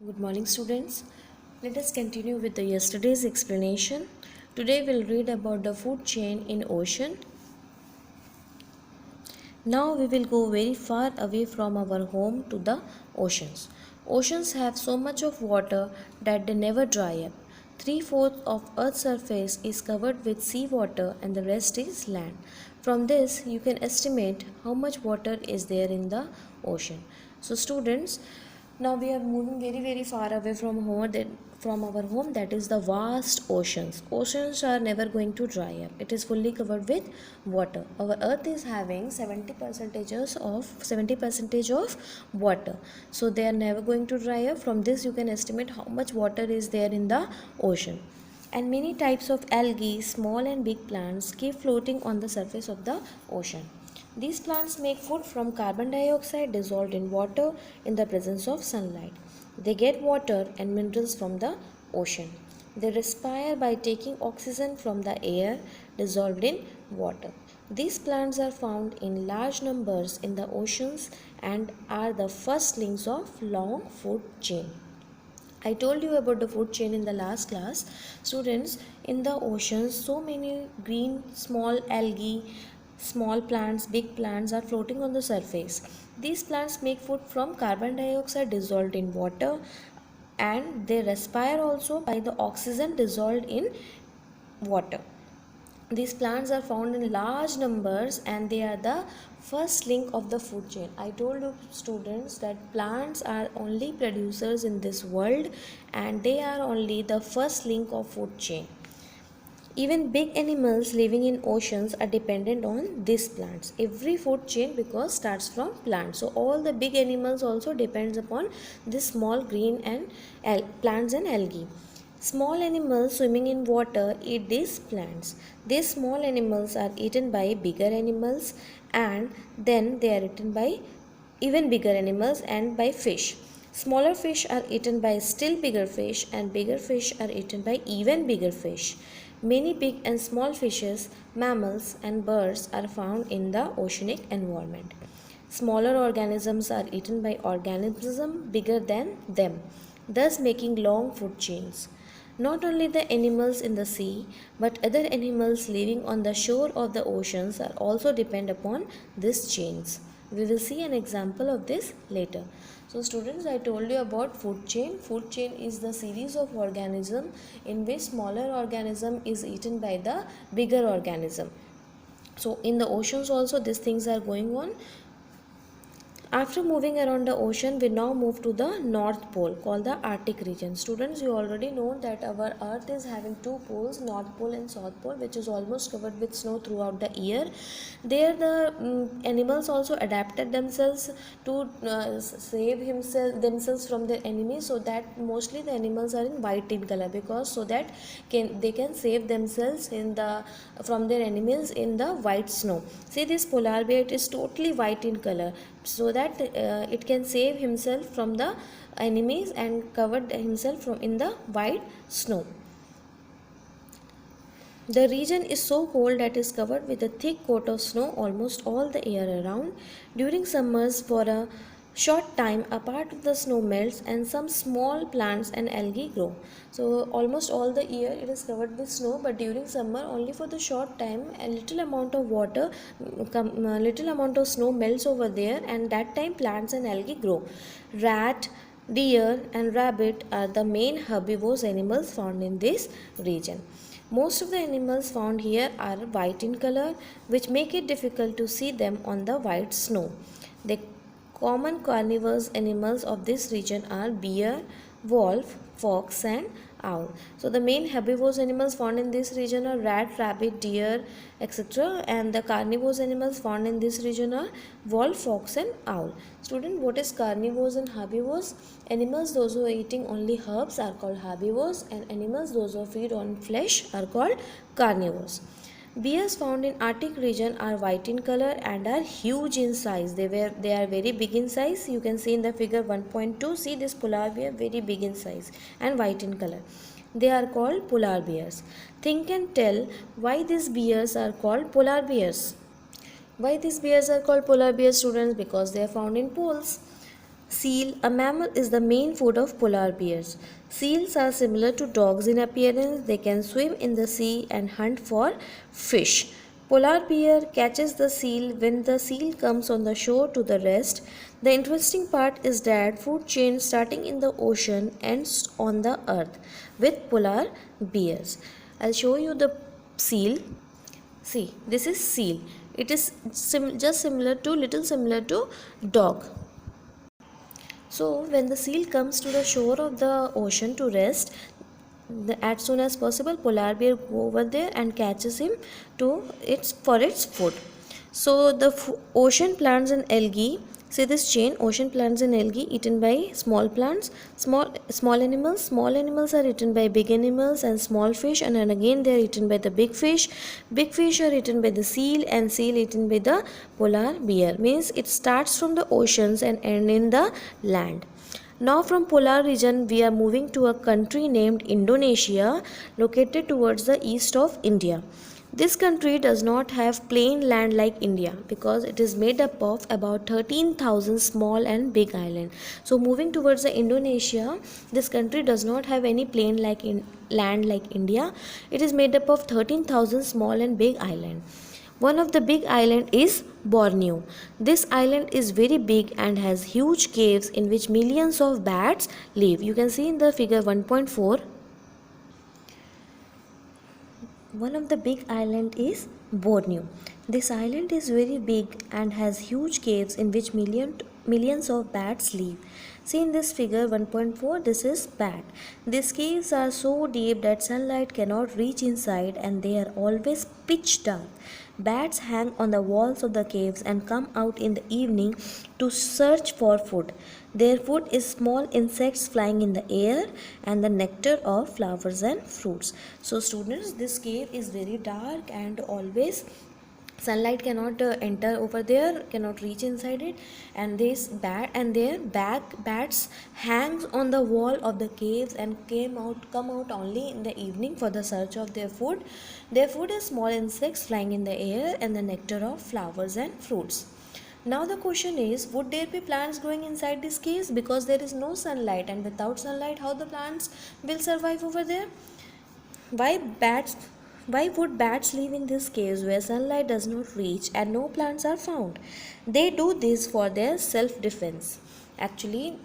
Good morning, students. Let us continue with the yesterday's explanation. Today we'll read about the food chain in ocean. Now we will go very far away from our home to the oceans. Oceans have so much of water that they never dry up. Three-fourths of Earth's surface is covered with seawater and the rest is land. From this, you can estimate how much water is there in the ocean. So students, now we are moving very far away from home, from our home, that is the vast oceans. Oceans are never going to dry up. It is fully covered with water. Our earth is having 70% of water, so they are never going to dry up. From this you can estimate how much water is there in the ocean. And many types of algae, small and big plants, keep floating on the surface of the ocean. These plants make food from carbon dioxide dissolved in water in the presence of sunlight. They get water and minerals from the ocean. They respire by taking oxygen from the air dissolved in water. These plants are found in large numbers in the oceans and are the first links of long food chain. I told you about the food chain in the last class. Students, in the oceans, so many green small algae, small plants, big plants are floating on the surface. These plants make food from carbon dioxide dissolved in water, and they respire also by the oxygen dissolved in water. These plants are found in large numbers and they are the first link of the food chain. I told you students that plants are only producers in this world and they are only the first link of food chain. Even big animals living in oceans are dependent on these plants. Every food chain because starts from plants. So all the big animals also depends upon this small green and plants and algae. Small animals swimming in water eat these plants. These small animals are eaten by bigger animals and then they are eaten by even bigger animals and by fish. Smaller fish are eaten by still bigger fish and bigger fish are eaten by even bigger fish. Many big and small fishes, mammals and birds are found in the oceanic environment. Smaller organisms are eaten by organisms bigger than them, thus making long food chains. Not only the animals in the sea, but other animals living on the shore of the oceans are also depend upon these chains. We will see an example of this later. So students, I told you about food chain. Food chain is the series of organism in which smaller organism is eaten by the bigger organism. So in the oceans also these things are going on. After moving around the ocean, we now move to the North Pole called the Arctic region. Students, you already know that our Earth is having two poles, North Pole and South Pole, which is almost covered with snow throughout the year. There the animals also adapted themselves to save themselves from their enemies, so that mostly the animals are in white in color because so that they can save themselves from their enemies in the white snow. See, this polar bear, it is totally white in color so that it can save himself from the enemies and covered himself in the white snow. The region is so cold that it is covered with a thick coat of snow almost all the year around. During summers, for a short time, a part of the snow melts and some small plants and algae grow. So almost all the year it is covered with snow, but during summer only for the short time a little amount of water, little amount of snow melts over there, and that time plants and algae grow. Rat, deer and rabbit are the main herbivorous animals found in this region. Most of the animals found here are white in color, which make it difficult to see them on the white snow. The common carnivorous animals of this region are bear, wolf, fox and owl. So the main herbivorous animals found in this region are rat, rabbit, deer, etc. And the carnivorous animals found in this region are wolf, fox and owl. Student, what is carnivores and herbivores? Animals those who are eating only herbs are called herbivores, and animals those who feed on flesh are called carnivores. Bears found in Arctic region are white in color and are huge in size. They are very big in size. You can see in the figure 1.2. See this polar bear, very big in size and white in color. They are called polar bears. Think and tell why these bears are called polar bears. Why these bears are called polar bears, students? Because they are found in poles. Seal, a mammal, is the main food of polar bears. Seals are similar to dogs in appearance. They can swim in the sea and hunt for fish. Polar bear catches the seal when the seal comes on the shore to the rest. The interesting part is that food chain starting in the ocean ends on the earth with polar bears. I'll show you the seal. See, this is seal. It is just similar to, little similar to dog. So when the seal comes to the shore of the ocean to rest, as soon as possible polar bear go over there and catches him to its for its food. So the ocean plants and algae, see this chain, ocean plants and algae eaten by small plants, small animals. Small animals are eaten by big animals and small fish, and then again they are eaten by the big fish. Big fish are eaten by the seal, and seal eaten by the polar bear. Means it starts from the oceans and end in the land. Now from polar region we are moving to a country named Indonesia, located towards the east of India. This country does not have plain land like India because it is made up of about 13,000 small and big islands. So moving towards the Indonesia, this country does not have any plain land like India. It is made up of 13,000 small and big islands. One of the big island is Borneo. This island is very big and has huge caves in which millions of bats live. You can see in the figure 1.4. One of the big island is Borneo. This island is very big and has huge caves in which millions of bats live. See in this figure 1.4, this is bat. These caves are so deep that sunlight cannot reach inside and they are always pitch dark. Bats hang on the walls of the caves and come out in the evening to search for food. Their food is small insects flying in the air and the nectar of flowers and fruits. So students, this cave is very dark and always sunlight cannot enter over there, cannot reach inside it, and this bat and their bats hangs on the wall of the caves and come out only in the evening for the search of their food. Their food is small insects flying in the air and the nectar of flowers and fruits. Now the question is, would there be plants growing inside these caves? Because there is no sunlight, and without sunlight how the plants will survive over there? Why would bats live in these caves where sunlight does not reach and no plants are found? They do this for their self-defense. Actually,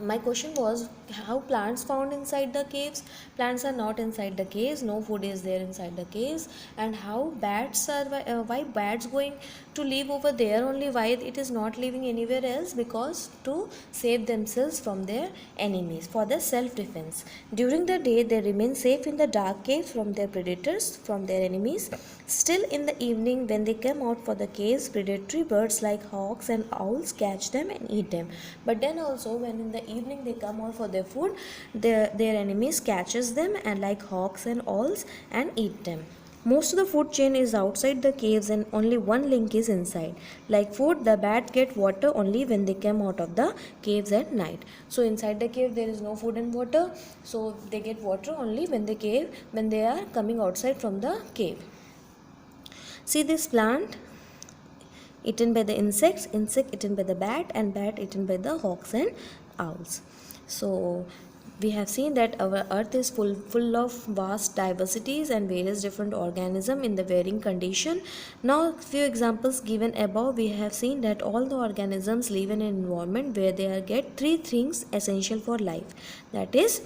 my question was how plants found inside the caves. Plants are not inside the caves, no food is there inside the caves. And how bats are why bats going to live over there only, why it is not living anywhere else? Because to save themselves from their enemies, for their self defense. During the day they remain safe in the dark caves from their predators, from their enemies. Still in the evening when they come out for the caves, predatory birds like hawks and owls catch them and eat them. But then also when in the evening they come out for their food, their enemies catches them and like hawks and owls and eat them. Most of the food chain is outside the caves and only one link is inside. Like food, the bats get water only when they come out of the caves at night. So inside the cave there is no food and water, so they get water only when they are coming outside from the cave. See this plant eaten by the insect eaten by the bat, and bat eaten by the hawks and owls. So we have seen that our earth is full of vast diversities and various different organisms in the varying condition. Now few examples given above, we have seen that all the organisms live in an environment where they get three things essential for life, that is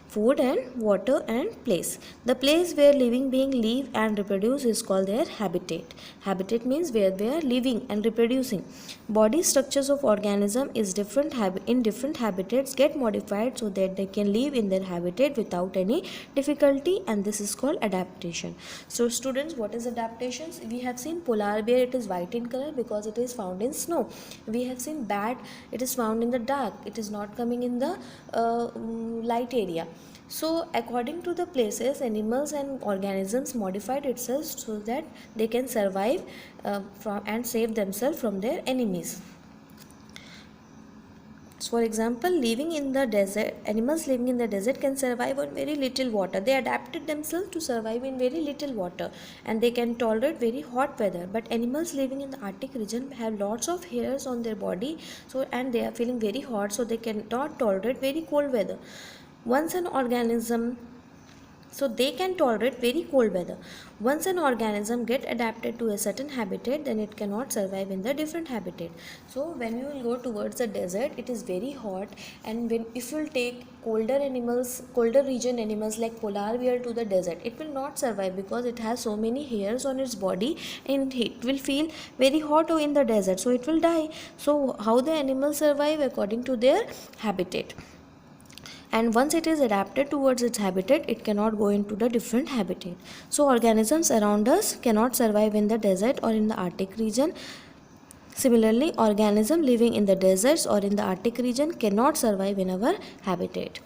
food and water and place. The place where living beings live and reproduce is called their habitat. Habitat means where they are living and reproducing. Body structures of organism is in different habitats get modified so that they can live in their habitat without any difficulty, and this is called adaptation. So students, what is adaptations? We have seen polar bear, it is white in color because it is found in snow. We have seen bat, it is found in the dark, it is not coming in the light area. So according to the places, animals and organisms modified itself so that they can survive from and save themselves from their enemies. For example, living in the desert, animals living in the desert can survive on very little water. They adapted themselves to survive in very little water, and they can tolerate very hot weather. But animals living in the Arctic region have lots of hairs on their body, so and they are feeling very hot, so they cannot tolerate very cold weather. Once an organism so they can tolerate very cold weather. Once an organism get adapted to a certain habitat, then it cannot survive in the different habitat. So when you will go towards the desert, it is very hot, and when if you will take colder animals, colder region animals like polar bear to the desert, it will not survive because it has so many hairs on its body, and it will feel very hot in the desert, so it will die. So how the animals survive? According to their habitat, and once it is adapted towards its habitat, it cannot go into the different habitat. So organisms around us cannot survive in the desert or in the Arctic region. Similarly, organisms living in the deserts or in the Arctic region cannot survive in our habitat.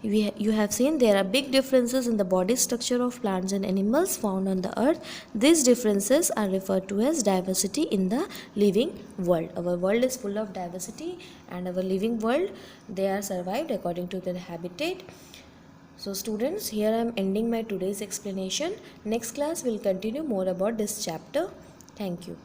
You have seen there are big differences in the body structure of plants and animals found on the earth. These differences are referred to as diversity in the living world. Our world is full of diversity, and our living world, they are survived according to their habitat. So students, here I am ending my today's explanation. Next class will continue more about this chapter. Thank you.